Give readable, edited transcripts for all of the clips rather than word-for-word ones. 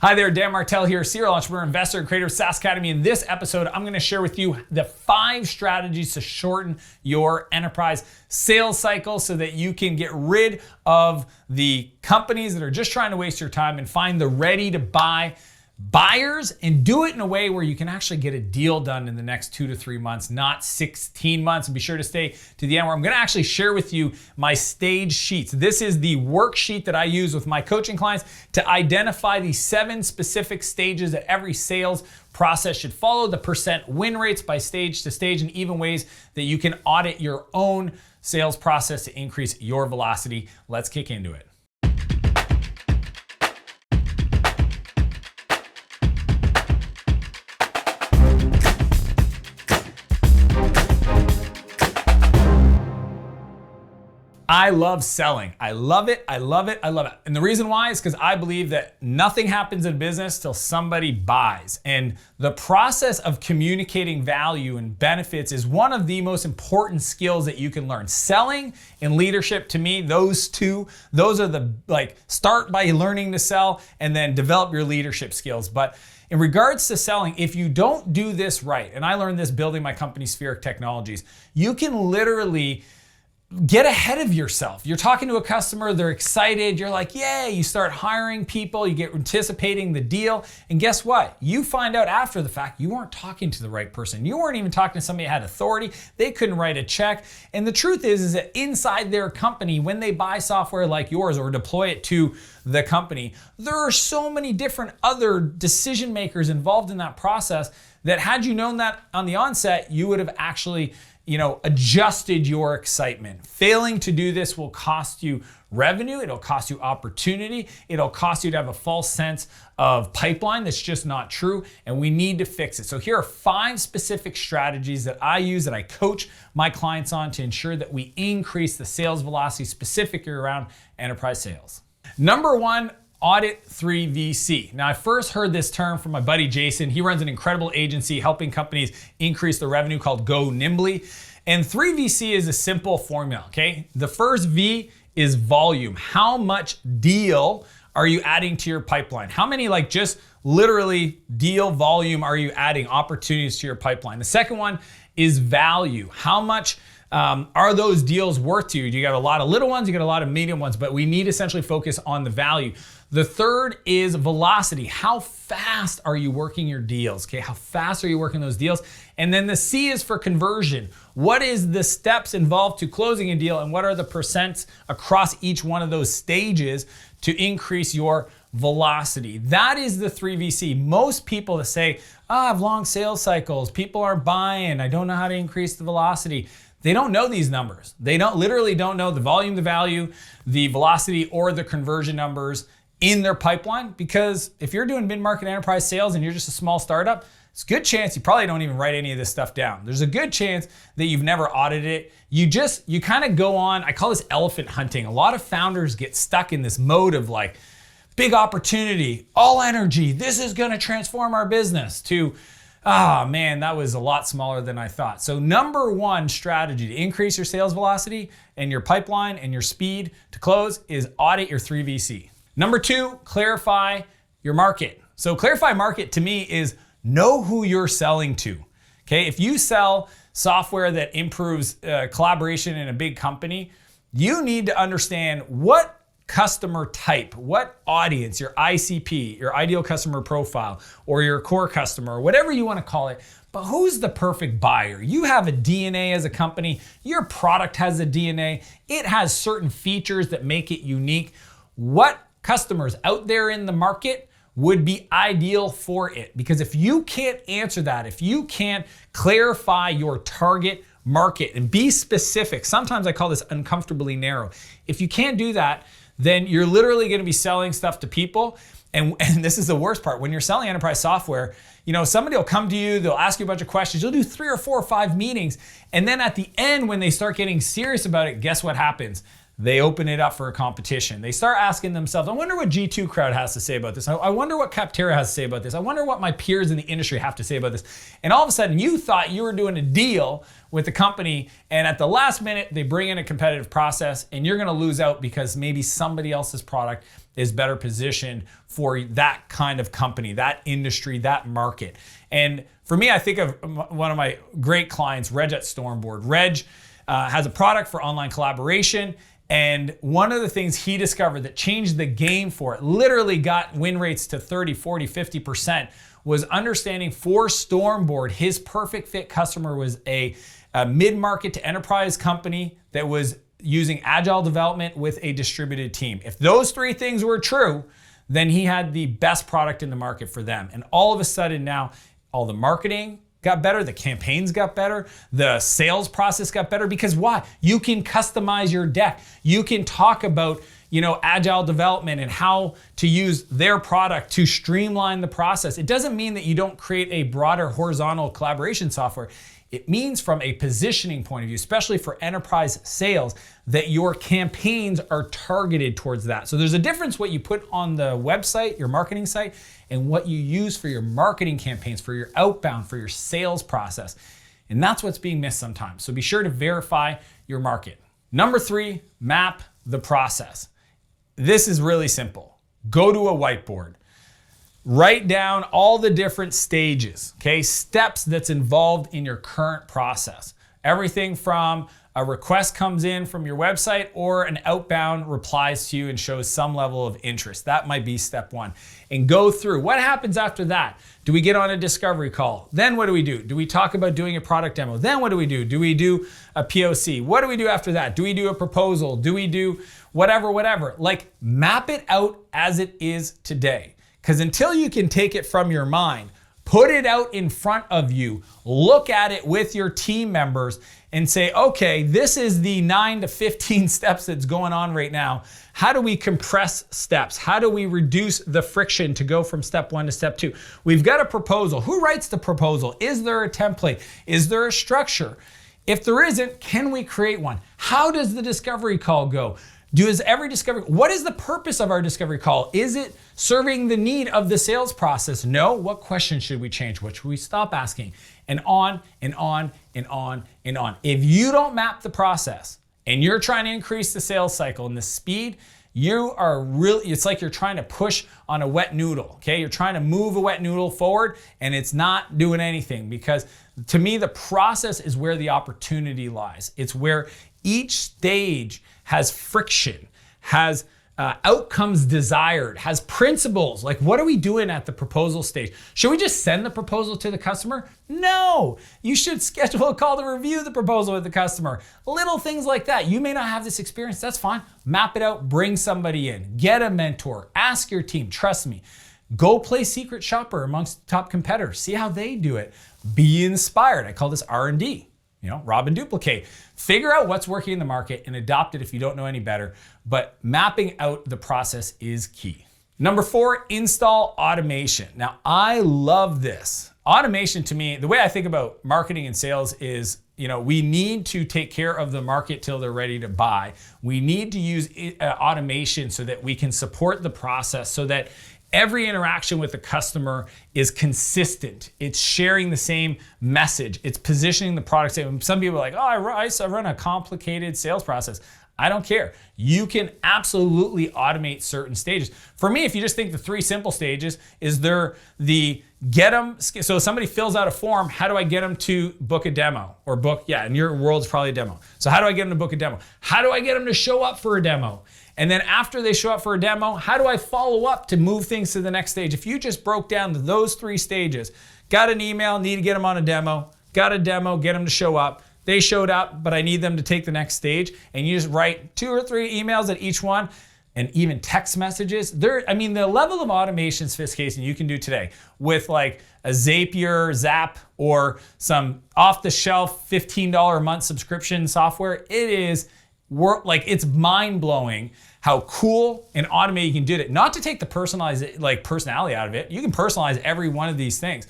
Hi there, Dan Martell here, serial entrepreneur, investor, and creator of SaaS Academy. In this episode, I'm going to share with you the 5 strategies to shorten your enterprise sales cycle so that you can get rid of the companies that are just trying to waste your time and find the ready to buy buyers and do it in a way where you can actually get a deal done in the next 2 to 3 months, not 16 months. And be sure to stay to the end where I'm going to actually share with you my stage sheets. This is the worksheet that I use with my coaching clients to identify the 7 specific stages that every sales process should follow, the percent win rates by stage to stage, and even ways that you can audit your own sales process to increase your velocity. Let's kick into it. I love selling. I love it. I love it. I love it. And the reason why is because I believe that nothing happens in business till somebody buys. And the process of communicating value and benefits is one of the most important skills that you can learn. Selling and leadership, to me, those are the start by learning to sell and then develop your leadership skills. But in regards to selling, if you don't do this right, and I learned this building my company, Spheric Technologies, you can literally get ahead of yourself. You're talking to a customer, they're excited, you're like, yay, you start hiring people, you get anticipating the deal, and guess what? You find out after the fact you weren't talking to the right person. You weren't even talking to somebody that had authority. They couldn't write a check. And the truth is that inside their company, when they buy software like yours or deploy it to the company, there are so many different other decision makers involved in that process that had you known that on the onset, you would have actually adjusted your excitement. Failing to do this will cost you revenue. It'll cost you opportunity. It'll cost you to have a false sense of pipeline that's just not true. And we need to fix it. So here are 5 specific strategies that I use, that I coach my clients on to ensure that we increase the sales velocity specifically around enterprise sales. Number 1, Audit 3VC. Now, I first heard this term from my buddy Jason. He runs an incredible agency helping companies increase their revenue called Go Nimbly. And 3VC is a simple formula, okay? The first V is volume. How much deal are you adding to your pipeline? How many just literally deal volume are you adding, opportunities to your pipeline? The second one is value. How much are those deals worth to you? You got a lot of little ones, you got a lot of medium ones, but we need to essentially focus on the value. The third is velocity. How fast are you working your deals? Okay, how fast are you working those deals? And then the C is for conversion. What is the steps involved to closing a deal, and what are the percents across each one of those stages to increase your velocity? That is the 3VC. Most people that say, I have long sales cycles, people aren't buying, I don't know how to increase the velocity. They don't know these numbers. They literally don't know the volume, the value, the velocity, or the conversion numbers in their pipeline. Because if you're doing mid-market enterprise sales and you're just a small startup, it's a good chance you probably don't even write any of this stuff down. There's a good chance that you've never audited it. You kind of go on, I call this elephant hunting. A lot of founders get stuck in this mode of big opportunity, all energy, this is gonna transform our business, to, man, that was a lot smaller than I thought. So number 1 strategy to increase your sales velocity and your pipeline and your speed to close is audit your 3VC. Number 2, clarify your market. So clarify market to me is know who you're selling to. Okay, if you sell software that improves collaboration in a big company, you need to understand what customer type, what audience, your ICP, your ideal customer profile, or your core customer, whatever you want to call it, but who's the perfect buyer? You have a DNA as a company. Your product has a DNA. It has certain features that make it unique. What customers out there in the market would be ideal for it? Because if you can't answer that, if you can't clarify your target market and be specific, sometimes I call this uncomfortably narrow. If you can't do that, then you're literally going to be selling stuff to people. And this is the worst part. When you're selling enterprise software, somebody will come to you, they'll ask you a bunch of questions. You'll do 3 or 4 or 5 meetings. And then at the end, when they start getting serious about it, guess what happens? they open it up for a competition. They start asking themselves, I wonder what G2 crowd has to say about this. I wonder what Capterra has to say about this. I wonder what my peers in the industry have to say about this. And all of a sudden you thought you were doing a deal with the company, and at the last minute they bring in a competitive process and you're gonna lose out because maybe somebody else's product is better positioned for that kind of company, that industry, that market. And for me, I think of one of my great clients, Reg at Stormboard. Reg has a product for online collaboration. And one of the things he discovered that changed the game for it, literally got win rates to 30, 40, 50%, was understanding for Stormboard, his perfect fit customer was a mid-market to enterprise company that was using agile development with a distributed team. If those three things were true, then he had the best product in the market for them. And all of a sudden now, all the marketing got better, the campaigns got better, the sales process got better, because why? You can customize your deck. You can talk about, agile development and how to use their product to streamline the process. It doesn't mean that you don't create a broader horizontal collaboration software. It means from a positioning point of view, especially for enterprise sales, that your campaigns are targeted towards that. So there's a difference what you put on the website, your marketing site, and what you use for your marketing campaigns, for your outbound, for your sales process. And that's what's being missed sometimes. So be sure to verify your market. Number 3, map the process. This is really simple. Go to a whiteboard. Write down all the different stages, steps that's involved in your current process. Everything from a request comes in from your website or an outbound replies to you and shows some level of interest. That might be step 1. And go through. What happens after that? Do we get on a discovery call? Then what do we do? Do we talk about doing a product demo? Then what do we do? Do we do a POC? What do we do after that? Do we do a proposal? Do we do whatever? Like, map it out as it is today. Because until you can take it from your mind, put it out in front of you, look at it with your team members and say, okay, this is the 9 to 15 steps that's going on right now. How do we compress steps? How do we reduce the friction to go from step 1 to step 2? We've got a proposal. Who writes the proposal? Is there a template? Is there a structure? If there isn't, can we create one? How does the discovery call go? What is the purpose of our discovery call? Is it serving the need of the sales process? No. What questions should we change? What should we stop asking? And on and on and on and on. If you don't map the process and you're trying to increase the sales cycle and the speed, it's like you're trying to push on a wet noodle, You're trying to move a wet noodle forward and it's not doing anything, because to me, the process is where the opportunity lies. It's where each stage has friction, has outcomes desired, has principles. Like, what are we doing at the proposal stage? Should we just send the proposal to the customer? No, you should schedule a call to review the proposal with the customer. Little things like that. You may not have this experience, that's fine. Map it out, bring somebody in, get a mentor, ask your team, trust me. Go play secret shopper amongst top competitors, see how they do it. Be inspired. I call this R&D. Rob and duplicate. Figure out what's working in the market and adopt it if you don't know any better. But mapping out the process is key. Number 4, install automation. Now, I love this. Automation, to me, the way I think about marketing and sales is, we need to take care of the market till they're ready to buy. We need to use automation so that we can support the process, so that every interaction with the customer is consistent. It's sharing the same message. It's positioning the product. Some people are like, I run a complicated sales process. I don't care. You can absolutely automate certain stages. For me, if you just think the 3 simple stages, is there the get them, so somebody fills out a form, how do I get them to book a demo? Or in your world, it's probably a demo. So how do I get them to book a demo? How do I get them to show up for a demo? And then after they show up for a demo, how do I follow up to move things to the next stage? If you just broke down those 3 stages, got an email, need to get them on a demo, got a demo, get them to show up, they showed up, but I need them to take the next stage, and you just write 2 or 3 emails at each one, and even text messages. The level of automation sophistication you can do today with like a Zapier, Zap, or some off-the-shelf $15 a month subscription software, it's mind-blowing how cool and automated you can do it. Not to take the personality out of it. You can personalize every one of these things.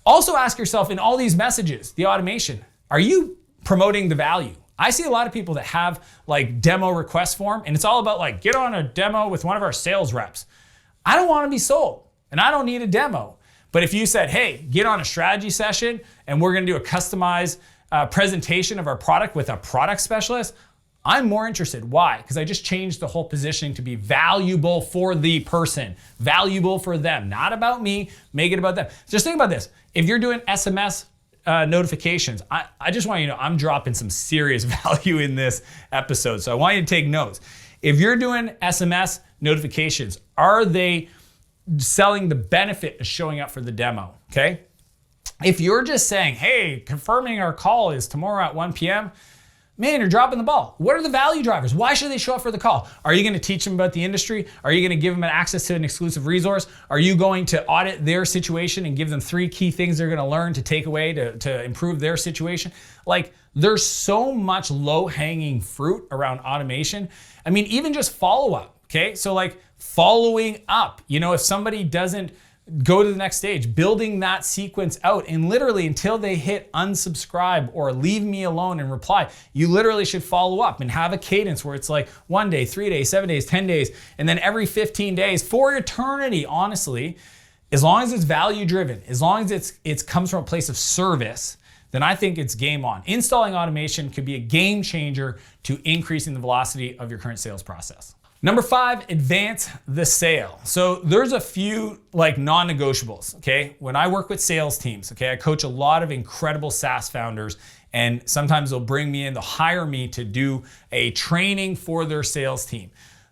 Also ask yourself, in all these messages, the automation, are you promoting the value? I see a lot of people that have like demo request form, and it's all about like, get on a demo with one of our sales reps. I don't want to be sold, and I don't need a demo. But if you said, hey, get on a strategy session and we're going to do a customized presentation of our product with a product specialist, I'm more interested. Why? Because I just changed the whole positioning to be valuable for the person, valuable for them, not about me, make it about them. Just think about this. If you're doing SMS notifications, I just want you to know I'm dropping some serious value in this episode. So I want you to take notes. If you're doing SMS notifications, are they selling the benefit of showing up for the demo? Okay. If you're just saying, hey, confirming our call is tomorrow at 1 p.m., man, you're dropping the ball. What are the value drivers? Why should they show up for the call? Are you going to teach them about the industry? Are you going to give them access to an exclusive resource? Are you going to audit their situation and give them 3 key things they're going to learn to take away to improve their situation? Like, there's so much low-hanging fruit around automation. I mean, even just follow-up, okay? So like following up, if somebody doesn't go to the next stage, building that sequence out, and literally until they hit unsubscribe or leave me alone and reply, you literally should follow up and have a cadence where it's like 1 day, 3 days, 7 days, 10 days, and then every 15 days for eternity, honestly. As long as it's value driven, as long as it comes from a place of service, then I think it's game on. Installing automation could be a game changer to increasing the velocity of your current sales process. Number 5, advance the sale. So there's a few like non-negotiables, okay? When I work with sales teams, okay, I coach a lot of incredible SaaS founders, and sometimes they'll bring me in, they'll hire me to do a training for their sales team.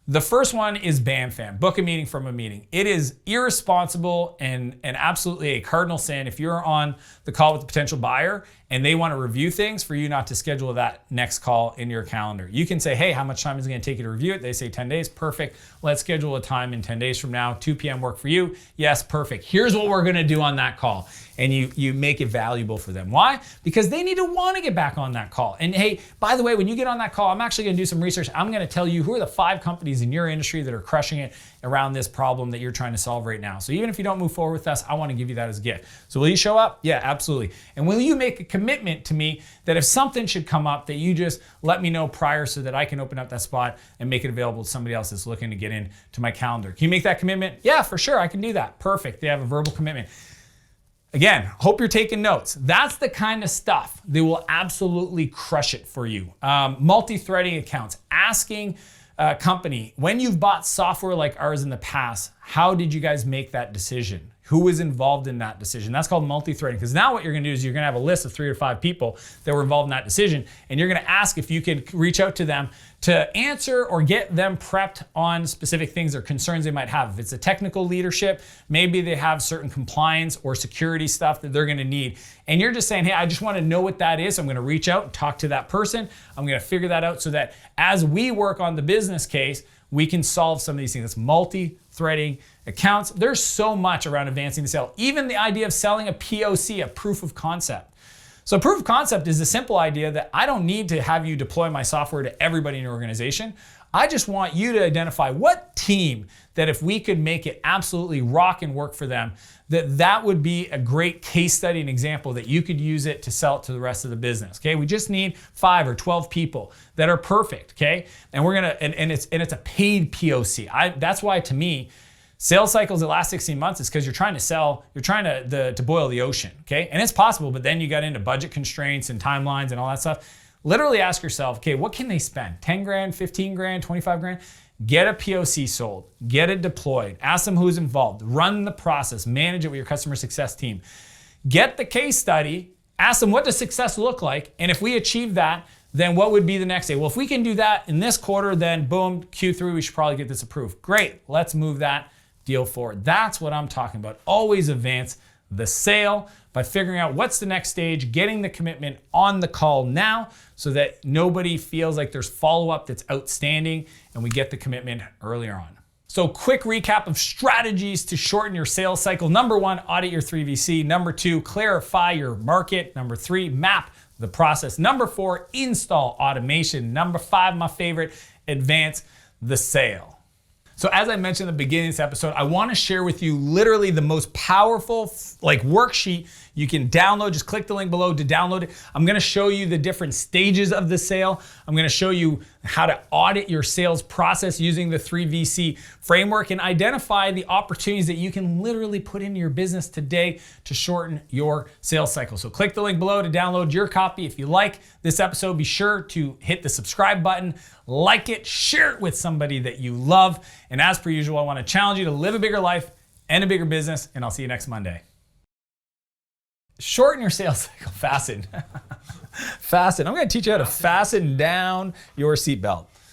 The first one is BAM FAM, book a meeting from a meeting. It is irresponsible and absolutely a cardinal sin if you're on the call with a potential buyer and they want to review things for you not to schedule that next call in your calendar. You can say, hey, how much time is it going to take you to review it? They say 10 days, perfect. Let's schedule a time in 10 days from now, 2 p.m. work for you? Yes, perfect. Here's what we're going to do on that call. And you make it valuable for them. Why? Because they need to want to get back on that call. And hey, by the way, when you get on that call, I'm actually going to do some research. I'm going to tell you who are the 5 companies in your industry that are crushing it around this problem that you're trying to solve right now. So even if you don't move forward with us, I want to give you that as a gift. So will you show up? Yeah, absolutely. And will you make a commitment to me that if something should come up, that you just let me know prior so that I can open up that spot and make it available to somebody else that's looking to get into my calendar? Can you make that commitment? Yeah, for sure. I can do that. Perfect. They have a verbal commitment. Again, hope you're taking notes. That's the kind of stuff that will absolutely crush it for you. Multi-threading accounts, asking a company, when you've bought software like ours in the past, how did you guys make that decision? Who was involved in that decision? That's called multi-threading, because now what you're gonna do is you're gonna have a list of 3 or 5 people that were involved in that decision, and you're gonna ask if you could reach out to them to answer or get them prepped on specific things or concerns they might have. If it's a technical leadership, maybe they have certain compliance or security stuff that they're gonna need. And you're just saying, hey, I just wanna know what that is. I'm gonna reach out and talk to that person. I'm gonna figure that out so that as we work on the business case, we can solve some of these things. It's multi-threading accounts. There's so much around advancing the sale. Even the idea of selling a POC, a proof of concept. So proof of concept is the simple idea that I don't need to have you deploy my software to everybody in your organization. I just want you to identify what team that if we could make it absolutely rock and work for them, that would be a great case study and example that you could use it to sell it to the rest of the business. Okay, we just need 5 or 12 people that are perfect. Okay, and we're gonna and it's a paid POC. That's why to me, sales cycles that last 16 months is because you're trying to boil the ocean. Okay, and it's possible, but then you got into budget constraints and timelines and all that stuff. Literally ask yourself, okay, what can they spend? 10 grand, 15 grand, 25 grand? Get a POC sold, get it deployed, ask them who's involved, run the process, manage it with your customer success team. Get the case study, ask them what does success look like, and if we achieve that, then what would be the next day? Well, if we can do that in this quarter, then boom, Q3, we should probably get this approved. Great, let's move that deal forward. That's what I'm talking about. Always advance the sale by figuring out what's the next stage, getting the commitment on the call now so that nobody feels like there's follow-up that's outstanding and we get the commitment earlier on. So quick recap of strategies to shorten your sales cycle. Number 1, audit your 3VC. Number 2, clarify your market. Number 3, map the process. Number 4, install automation. Number 5, my favorite, advance the sale. So as I mentioned at the beginning of this episode, I want to share with you literally the most powerful worksheet you can download. Just click the link below to download it. I'm going to show you the different stages of the sale. I'm going to show you how to audit your sales process using the 3VC framework and identify the opportunities that you can literally put into your business today to shorten your sales cycle. So click the link below to download your copy. If you like this episode, be sure to hit the subscribe button, like it, share it with somebody that you love. And as per usual, I want to challenge you to live a bigger life and a bigger business, and I'll see you next Monday. Shorten your sales cycle. Fasten. Fasten. I'm going to teach you how to fasten down your seatbelt.